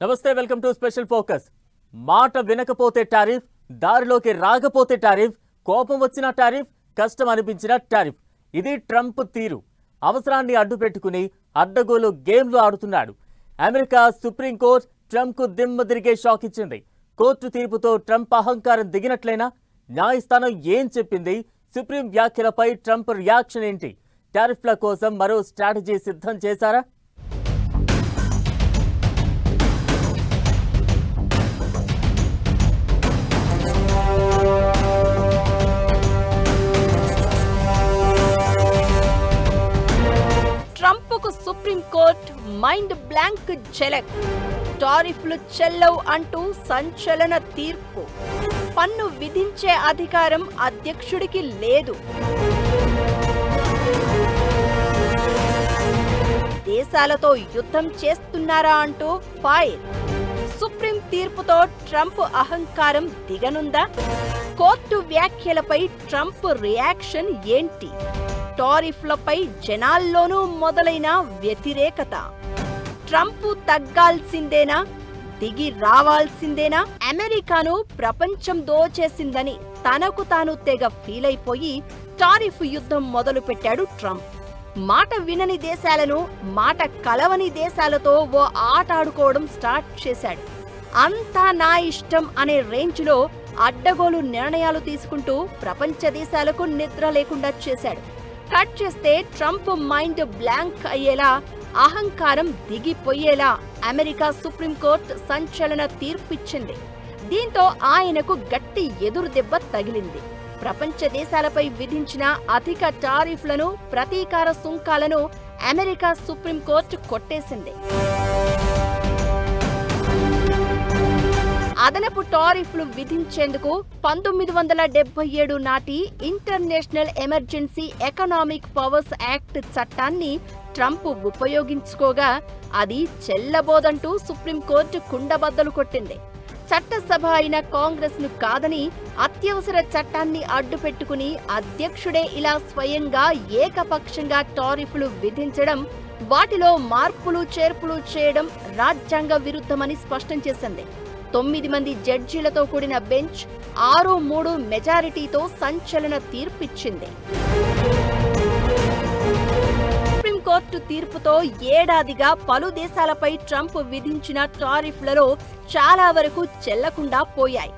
నమస్తే welcome to special focus. మాట వినకపోతే టారిఫ్, దారిలోకి రాకపోతే టారిఫ్, కోపం వచ్చిన టారిఫ్, కష్టం అనిపించిన టారిఫ్. ఇది ట్రంప్ తీరు. అవసరాన్ని అడ్డు పెట్టుకుని అడ్డగోలు గేమ్లు ఆడుతున్నాడు. అమెరికా సుప్రీంకోర్టు ట్రంప్కు దిమ్మ తిరిగే షాక్ ఇచ్చింది. కోర్టు తీర్పుతో ట్రంప్ అహంకారం దిగినట్లయినా? న్యాయస్థానం ఏం చెప్పింది? సుప్రీం వ్యాఖ్యలపై ట్రంప్ రియాక్షన్ ఏంటి? టారిఫ్ల కోసం మరో స్ట్రాటజీ సిద్ధం చేశారా? ట్రంప్కు సుప్రీంకోర్టు మైండ్ బ్లాంక్ ఝలక్. టారిఫ్లు చెల్లవు అంటూ సంచలన తీర్పు. పన్ను విధించే అధికారం అధ్యక్షుడికి లేదు. దేశాలతో యుద్ధం చేస్తున్నారా అంటూ ఫైర్. సుప్రీం తీర్పుతో ట్రంప్ అహంకారం దిగనుందా? కోర్టు వ్యాఖ్యలపై ట్రంప్ రియాక్షన్ ఏంటి? టారిఫ్లపై జనాల్లోనూ మొదలైన వ్యతిరేకత. ట్రంప్ తగ్గాల్సిందేనా? దిగి రావాల్సిందేనా? అమెరికాను ప్రపంచం దోచేసిందని తనకు తాను తెగ ఫీల్ అయిపోయి టారిఫ్ యుద్ధం మొదలు పెట్టాడు ట్రంప్. మాట వినని దేశాలను మాట కలవని దేశాలతో ఓ ఆట ఆడుకోవడం స్టార్ట్ చేశాడు. అంతా నా ఇష్టం అనే రేంజ్లో అడ్డగోలు నిర్ణయాలు తీసుకుంటూ ప్రపంచ దేశాలకు నిద్ర లేకుండా చేశాడు. కట్ చేస్తే ట్రంప్ మైండ్ బ్లాంక్ అయ్యేలా, అహంకారం దిగిపోయేలా అమెరికా సుప్రీంకోర్టు సంచలన తీర్పిచ్చింది. దీంతో ఆయనకు గట్టి ఎదురు దెబ్బ తగిలింది. ప్రపంచ దేశాలపై విధించిన అధిక టారిఫ్లను, ప్రతీకార సుంకాలను అమెరికా సుప్రీంకోర్టు కొట్టేసింది. అదనపు టారిఫ్లు విధించేందుకు 1977 నాటి international emergency economic powers act చట్టాన్ని ట్రంప్ ఉపయోగించుకోగా అది చెల్లబోదంటూ సుప్రీంకోర్టు కుండబద్దలు కొట్టింది. చట్టసభ అయిన కాంగ్రెస్ ను కాదని అత్యవసర చట్టాన్ని అడ్డుపెట్టుకుని అధ్యక్షుడే ఇలా స్వయంగా ఏకపక్షంగా టారిఫ్లు విధించడం, వాటిలో మార్పులు చేర్పులు చేయడం రాజ్యాంగ విరుద్ధమని స్పష్టం చేసింది. 9 మంది జడ్జీలతో కూడిన బెంచ్ 6-3 మెజారిటీతో సంచలన తీర్పిచ్చింది. సుప్రీంకోర్టు తీర్పుతో ఏడాదిగా పలు దేశాలపై ట్రంప్ విధించిన టారిఫ్లలో చాలా వరకు చెల్లకుండా పోయాయి.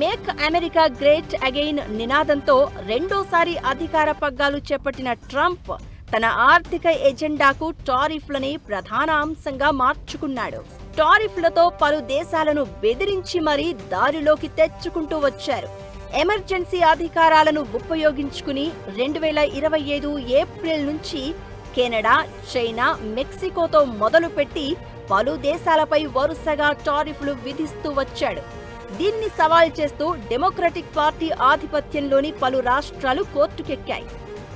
మేక్ అమెరికా గ్రేట్ అగైన్ నినాదంతో రెండోసారి అధికార పగ్గాలు చేపట్టిన ట్రంప్ తన ఆర్థిక ఎజెండాకు టారిఫ్లని ప్రధాన అంశంగా మార్చుకున్నాడు. టారిఫ్లతో పలు దేశాలను బెదిరించి మరీ దారిలోకి తెచ్చుకుంటూ వచ్చారు. ఎమర్జెన్సీ అధికారాలను ఉపయోగించుకుని 2025 ఏప్రిల్ నుంచి కెనడా, చైనా, మెక్సికోతో మొదలుపెట్టి పలు దేశాలపై వరుసగా టారిఫ్లు విధిస్తూ వచ్చాడు. దీన్ని సవాల్ చేస్తూ డెమోక్రటిక్ పార్టీ ఆధిపత్యంలోని పలు రాష్ట్రాలు కోర్టుకెక్కాయి.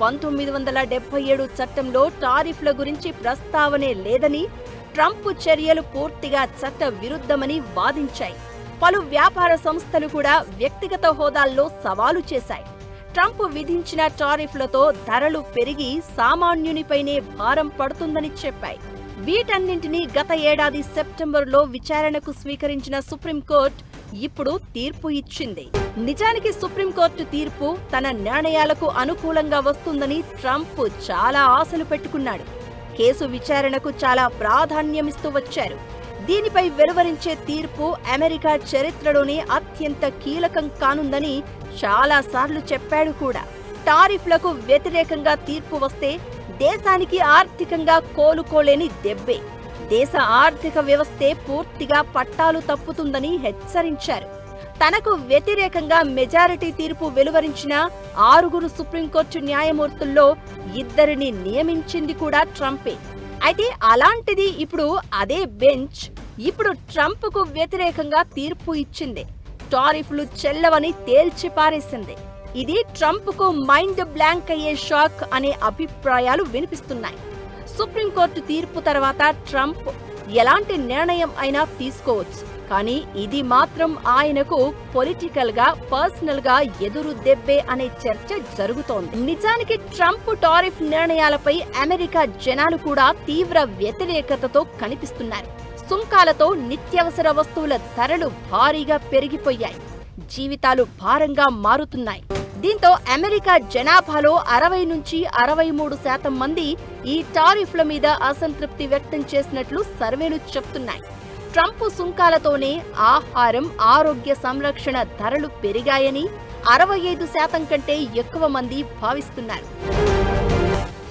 1977 చట్టంలో టారిఫ్ల గురించి ప్రస్తావనే లేదని, ట్రంప్ చర్యలు పూర్తిగా చట్ట విరుద్ధమని వాదించాయి. పలు వ్యాపార సంస్థలు కూడా వ్యక్తిగత హోదాల్లో సవాలు చేశాయి. ట్రంప్ విధించిన టారిఫ్లతో ధరలు పెరిగి సామాన్యునిపైనే భారం పడుతుందని చెప్పాయి. వీటన్నింటినీ గత ఏడాది సెప్టెంబర్లో విచారణకు స్వీకరించిన సుప్రీంకోర్టు ఇప్పుడు తీర్పు ఇచ్చింది. నిజానికి సుప్రీంకోర్టు తీర్పు తన నిర్ణయాలకు అనుకూలంగా వస్తుందని ట్రంప్ చాలా ఆశలు పెట్టుకున్నాడు. కేసు విచారణకు చాలా ప్రాధాన్యమిస్తూ వచ్చారు. దీనిపై వెలువరించే తీర్పు అమెరికా చరిత్రలోనే అత్యంత కీలకం కానుందని చాలాసార్లు చెప్పాడు కూడా. టారిఫ్లకు వ్యతిరేకంగా తీర్పు వస్తే దేశానికి ఆర్థికంగా కోలుకోలేని దెబ్బే. దేశ ఆర్థిక వ్యవస్థే పూర్తిగా పట్టాలు తప్పుతుందని హెచ్చరించారు. తనకు వ్యతిరేకంగా మెజారిటీ తీర్పు వెలువరించిన 6 సుప్రీంకోర్టు న్యాయమూర్తుల్లో 2 నియమించింది కూడా ట్రంపే. అయితే అలాంటిది ఇప్పుడు అదే బెంచ్ ఇప్పుడు ట్రంప్కు వ్యతిరేకంగా తీర్పు ఇచ్చింది. టారిఫ్లు చెల్లవని తేల్చి పారేసింది. ఇది ట్రంప్కు మైండ్ బ్లాంక్ అయ్యే షాక్ అనే అభిప్రాయాలు వినిపిస్తున్నాయి. సుప్రీంకోర్టు తీర్పు తర్వాత ట్రంప్ ఎలాంటి నిర్ణయం అయినా తీసుకోవచ్చు, కానీ ఇది మాత్రం ఆయనకు పొలిటికల్ గా, పర్సనల్ గా ఎదురు దెబ్బే అనే చర్చ జరుగుతోంది. నిజానికి ట్రంప్ టారిఫ్ నిర్ణయాలపై అమెరికా జనాలు కూడా తీవ్ర వ్యతిరేకతతో కనిపిస్తున్నారు. సుంకాలతో నిత్యావసర వస్తువుల ధరలు భారీగా పెరిగిపోయాయి. జీవితాలు భారంగా మారుతున్నాయి. దీంతో అమెరికా జనాభాలో 60 నుంచి 63% మంది ఈ టారిఫ్ల మీద అసంతృప్తి వ్యక్తం చేసినట్లు సర్వేలు చెప్తున్నాయి. ట్రంప్ సుంకాలతోనే ఆహారం, ఆరోగ్య సంరక్షణ ధరలు పెరిగాయని 65% కంటే ఎక్కువ మంది భావిస్తున్నారు.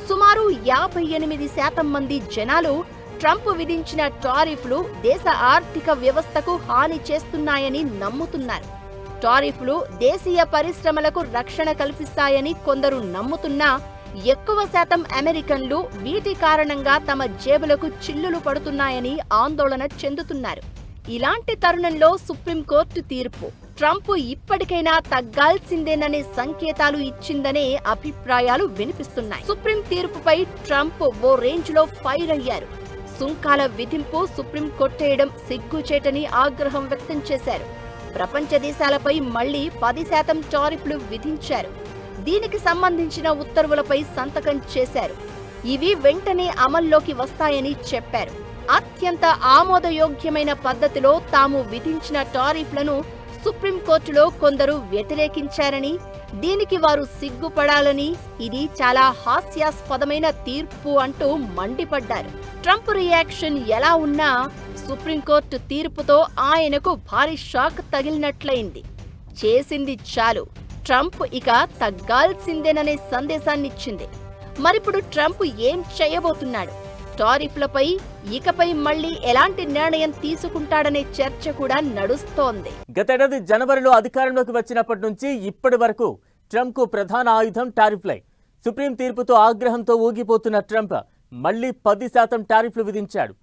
సుమారు 58% మంది జనాలు ట్రంప్ విధించిన టారిఫ్లు దేశ ఆర్థిక వ్యవస్థకు హాని చేస్తున్నాయని నమ్ముతున్నారు. టారిఫ్లు దేశీయ పరిశ్రమలకు రక్షణ కల్పిస్తాయని కొందరు నమ్ముతున్నా ఎక్కువ శాతం అమెరికన్లు వీటి కారణంగా తమ జేబులకు చిల్లులు పడుతున్నాయని ఆందోళన చెందుతున్నారు. ఇలాంటి తరుణంలో సుప్రీంకోర్టు తీర్పు ట్రంప్ ఇప్పటికైనా తగ్గాల్సిందేననే సంకేతాలు ఇచ్చిందనే అభిప్రాయాలు వినిపిస్తున్నాయి. సుప్రీం తీర్పుపై ట్రంప్ ఓ రేంజ్ లో ఫైర్ అయ్యారు. సుంకాల విధింపు సుప్రీం కొట్టేయడం సిగ్గుచేటని ఆగ్రహం వ్యక్తం చేశారు. ప్రపంచ దేశాలపై మళ్లీ 10% టారిఫ్లు విధించారు. దీనికి సంబంధించిన ఉత్తర్వులపై సంతకం చేశారు. ఇవి వెంటనే అమల్లోకి వస్తాయని చెప్పారు. అత్యంత ఆమోదయోగ్యమైన పద్ధతిలో తాము విధించిన టారిఫ్లను సుప్రీంకోర్టులో కొందరు వ్యతిరేకించారని, దీనికి వారు సిగ్గుపడాలని, ఇది చాలా హాస్యాస్పదమైన తీర్పు అంటూ మండిపడ్డారు. ట్రంప్ రియాక్షన్ ఎలా ఉన్నా సుప్రీంకోర్టు తీర్పుతో ఆయనకు భారీ షాక్ తగిలినట్లయింది. చేసింది చాలు, ట్రంప్ ఇక తగ్గాల్సిందేననే సందేశాన్నిచ్చింది. మరిప్పుడు ట్రంప్ ఏం చేయబోతున్నాడు? టారిఫ్లపై ఇకపై మళ్లీ ఎలాంటి నిర్ణయం తీసుకుంటాడనే చర్చ కూడా నడుస్తోంది. గతేడాది జనవరిలో అధికారంలోకి వచ్చినప్పటి నుంచి ఇప్పటి వరకు ట్రంప్కు ప్రధాన ఆయుధం టారిఫ్లే. సుప్రీం తీర్పుతో ఆగ్రహంతో ఊగిపోతున్న ట్రంప్ మళ్లీ 10% టారిఫ్లు విధించాడు.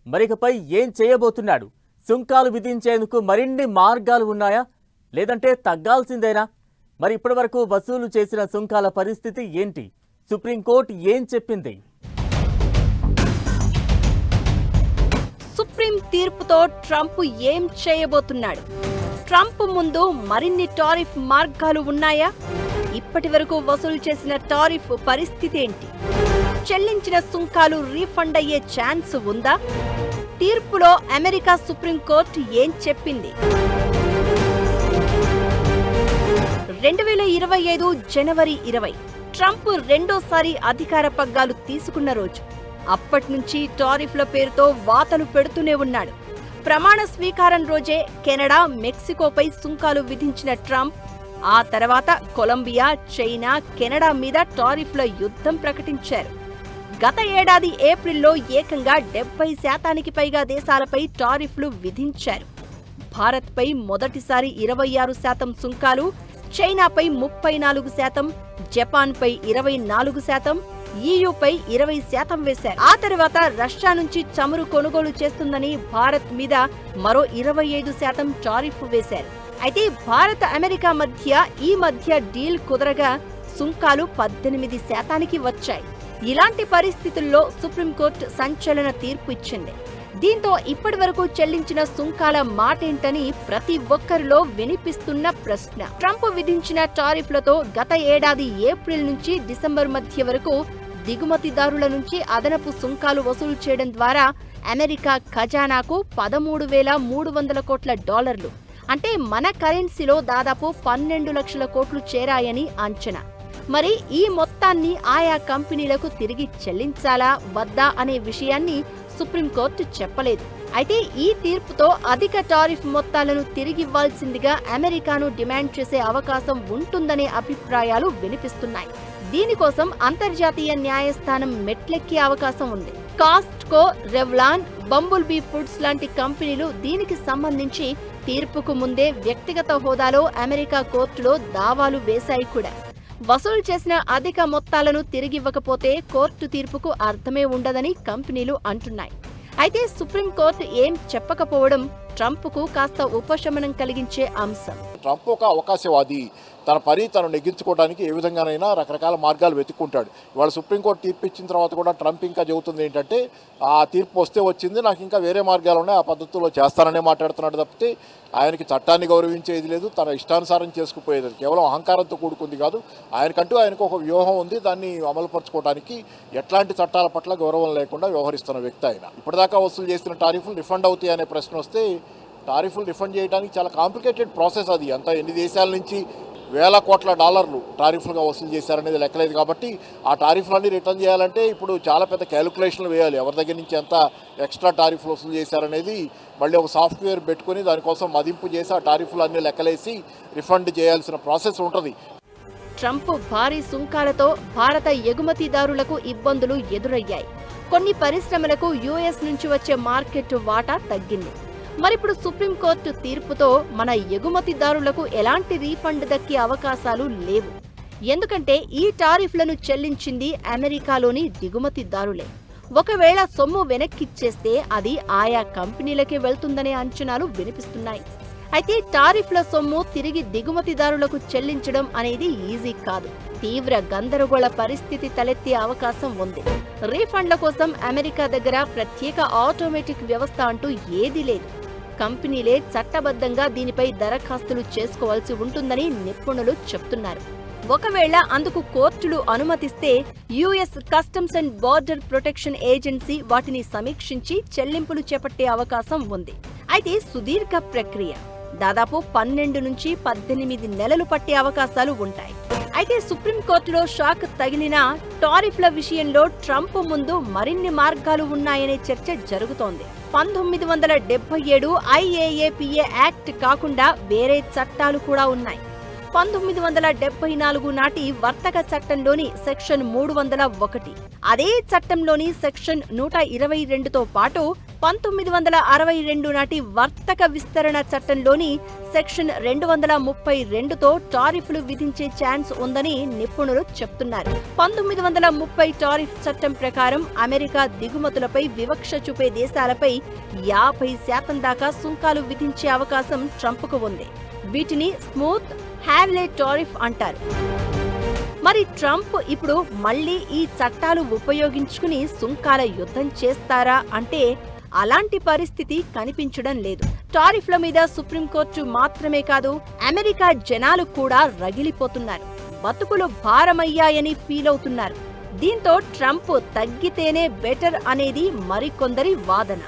మరికపై ఏం చేయబోతున్నాడు? సుంకాలు విధించేందుకు మరిన్ని మార్గాలు ఉన్నాయా, లేదంటే తగ్గాల్సిందేనా? మరి ఇప్పటి వరకు వసూలు చేసిన సుంకాల పరిస్థితి ఏంటి? సుప్రీంకోర్టు ఏం చెప్పింది? సుప్రీం తీర్పుతో ట్రంప్ ఏం చేయబోతున్నాడు? ట్రంప్ ముందు మరిన్ని టారిఫ్ మార్గాలు ఉన్నాయా? ఇప్పటి వరకు వసూలు చేసిన టారిఫ్ పరిస్థితి ఏంటి? చెల్లించిన సుంకాలు రీఫండ్ అయ్యే ఛాన్స్ ఉందా? తీర్పులో అమెరికా సుప్రీంకోర్టు ఏం చెప్పింది? 2025 జనవరి 20 ట్రంప్ రెండోసారి అధికార పగ్గాలు తీసుకున్న రోజు. అప్పటి నుంచి టారిఫ్ల పేరుతో వాతలు పెడుతూనే ఉన్నాడు. ప్రమాణ స్వీకారం రోజే కెనడా, మెక్సికోపై సుంకాలు విధించిన ట్రంప్ ఆ తర్వాత కొలంబియా, చైనా, కెనడా మీద టారిఫ్ల యుద్ధం ప్రకటించారు. గత ఏడాది ఏప్రిల్లో ఏకంగా 70% పైగా దేశాలపై టారిఫ్లు విధించారు. భారత్పై మొదటిసారి 26% సుంకాలు, చైనాపై 34%, జపాన్పై 24%, ఈయూపై 20% వేశారు. ఆ తర్వాత రష్యా నుంచి చమురు కొనుగోలు చేస్తుందని భారత్ మీద మరో 25% టారిఫ్ వేశారు. అయితే భారత్, అమెరికా ఈ మధ్య డీల్ కుదరగా సుంకాలు 18%కి వచ్చాయి. ఇలాంటి పరిస్థితుల్లో సుప్రీంకోర్టు సంచలన తీర్పు ఇచ్చింది. దీంతో ఇప్పటి వరకు చెల్లించిన సుంకాల మాటేంటని ప్రతి ఒక్కరిలో వినిపిస్తున్న ప్రశ్న. ట్రంప్ విధించిన టారిఫ్లతో గత ఏడాది ఏప్రిల్ నుంచి డిసెంబర్ మధ్య వరకు దిగుమతిదారుల నుంచి అదనపు సుంకాలు వసూలు చేయడం ద్వారా అమెరికా ఖజానాకు $13,300 కోట్ల, అంటే మన కరెన్సీలో దాదాపు 12 లక్షల కోట్లు చేరాయని అంచనా. మరి ఈ మొత్తాన్ని ఆయా కంపెనీలకు తిరిగి చెల్లించాలా వద్దా అనే విషయాన్ని సుప్రీంకోర్టు చెప్పలేదు. అయితే ఈ తీర్పుతో అధిక టారిఫ్ మొత్తాలను తిరిగివ్వాల్సిందిగా అమెరికాను డిమాండ్ చేసే అవకాశం ఉంటుందనే అభిప్రాయాలు వినిపిస్తున్నాయి. దీనికోసం అంతర్జాతీయ న్యాయస్థానం మెట్లెక్కే అవకాశం ఉంది. కాస్ట్కో, రెవ్లాన్, బంబుల్బీ ఫుడ్స్ లాంటి కంపెనీలు దీనికి సంబంధించి తీర్పుకు ముందే వ్యక్తిగత హోదాలో అమెరికా కోర్టులో దావాలు వేశాయి కూడా. వసూలు చేసిన అధిక మొత్తాలను తిరిగివ్వకపోతే కోర్టు తీర్పుకు అర్థమే ఉండదని కంపెనీలు అంటున్నాయి. అయితే సుప్రీంకోర్టు ఏం చెప్పకపోవడం ట్రంప్కు కాస్త ఉపశమనం కలిగించే అంశం. ట్రంప్ ఒక అవకాశవాది. తన పని తను నెగ్గించుకోవడానికి ఏ విధంగానైనా రకరకాల మార్గాలు వెతుక్కుంటాడు. ఇవాళ సుప్రీంకోర్టు తీర్పు ఇచ్చిన తర్వాత కూడా ట్రంప్ ఇంకా చెబుతుంది ఏంటంటే ఆ తీర్పు వస్తే వచ్చింది, నాకు ఇంకా వేరే మార్గాలు ఉన్నాయి, ఆ పద్ధతుల్లో చేస్తాననే మాట్లాడుతున్నాడు తప్పితే ఆయనకి చట్టాన్ని గౌరవించేది లేదు, తన ఇష్టానుసారం చేసుకుపోయేది కేవలం అహంకారంతో కూడుకుంది కాదు. ఆయనకు ఒక వ్యూహం ఉంది, దాన్ని అమలుపరచుకోవడానికి ఎట్లాంటి చట్టాల పట్ల గౌరవం లేకుండా వ్యవహరిస్తున్న వ్యక్తి ఆయన. ఇప్పటిదాకా వసూలు చేసిన టారిఫ్లు రిఫండ్ అవుతాయి అనే ప్రశ్న వస్తే టారిఫ్లు రిఫండ్ చేయడానికి చాలా కాంప్లికేటెడ్ ప్రాసెస్. అది అంతా ఎన్ని దేశాల నుంచి వేల కోట్ల డాలర్లు టారిఫ్లుగా వసూలు చేశారనేది లెక్కలేదు. కాబట్టి ఆ టారిఫ్లన్నీ రిటర్న్ చేయాలంటే ఇప్పుడు చాలా పెద్ద క్యాలిక్యులేషన్లు వేయాలి, ఎవరి దగ్గర నుంచి ఎంత ఎక్స్ట్రా టారిఫ్లు వసూలు చేశారనేది మళ్ళీ ఒక సాఫ్ట్వేర్ పెట్టుకుని దానికోసం మదింపు చేసి ఆ టారిఫ్లు అన్నీ లెక్కలేసి రిఫండ్ చేయాల్సిన ప్రాసెస్ ఉంటుంది. ట్రంప్ భారీ సుంకాలతో భారత ఎగుమతిదారులకు ఇబ్బందులు ఎదురయ్యాయి. కొన్ని పరిశ్రమలకు యుఎస్ నుంచి వచ్చే మార్కెట్ వాటా తగ్గింది. మరిప్పుడు సుప్రీంకోర్టు తీర్పుతో మన ఎగుమతిదారులకు ఎలాంటి రీఫండ్ దక్కే అవకాశాలు లేవు. ఎందుకంటే ఈ టారిఫ్లను చెల్లించింది అమెరికాలోని దిగుమతిదారులే. ఒకవేళ సొమ్ము వెనక్కిచ్చేస్తే అది ఆయా కంపెనీలకే వెళ్తుందనే అంచనాలు వినిపిస్తున్నాయి. అయితే టారిఫ్ల సొమ్ము తిరిగి దిగుమతిదారులకు చెల్లించడం అనేది ఈజీ కాదు. తీవ్ర గందరగోళ పరిస్థితి తలెత్తే అవకాశం ఉంది. రీఫండ్ల కోసం అమెరికా దగ్గర ప్రత్యేక ఆటోమేటిక్ వ్యవస్థ అంటూ ఏదీ లేదు. కంపెనీలే చట్టబద్ధంగా దీనిపై దరఖాస్తులు చేసుకోవాల్సి ఉంటుందని నిపుణులు చెప్తున్నారు. ఒకవేళ అందుకు కోర్టులు అనుమతిస్తే US customs and border protection agency వాటిని సమీక్షించి చెల్లింపులు చేపట్టే అవకాశం ఉంది. అయితే సుదీర్ఘ ప్రక్రియ, దాదాపు 12 నుంచి 18 నెలలు పట్టే అవకాశాలు ఉంటాయి. అయితే సుప్రీంకోర్టులో షాక్ తగిలిన టారిఫ్ల విషయంలో ట్రంప్ ముందు మరిన్ని మార్గాలు ఉన్నాయనే చర్చ జరుగుతోంది. 1977 IAAPA యాక్ట్ కాకుండా వేరే చట్టాలు కూడా ఉన్నాయి. 1974 నాటి వర్తక చట్టంలోని సెక్షన్ 301, అదే చట్టంలోని సెక్షన్ 122తో పాటు 1962 నాటి వర్తక విస్తరణ చట్టంలోని సెక్షన్ 232తో టారిఫ్లు విధించే ఛాన్స్ ఉందని నిపుణులు చెప్తున్నారు. 1930 టారిఫ్ చట్టం ప్రకారం అమెరికా దిగుమతులపై వివక్ష చూపే దేశాలపై 50% దాకా సుంకాలు విధించే అవకాశం ట్రంప్కు ఉంది. వీటిని స్మూత్ హ్యావ్లే టారిఫ్ అంటారు. మరి ట్రంప్ ఇప్పుడు మళ్లీ ఈ చట్టాలు ఉపయోగించుకుని సుంకాల యుద్ధం చేస్తారా అంటే అలాంటి పరిస్థితి కనిపించడం లేదు. టారిఫ్ల మీద సుప్రీంకోర్టు మాత్రమే కాదు, అమెరికా జనాలు కూడా రగిలిపోతున్నారు. బతుకులు భారమయ్యాయని ఫీల్ అవుతున్నారు. దీంతో ట్రంప్ తగ్గితేనే బెటర్ అనేది మరికొందరి వాదన.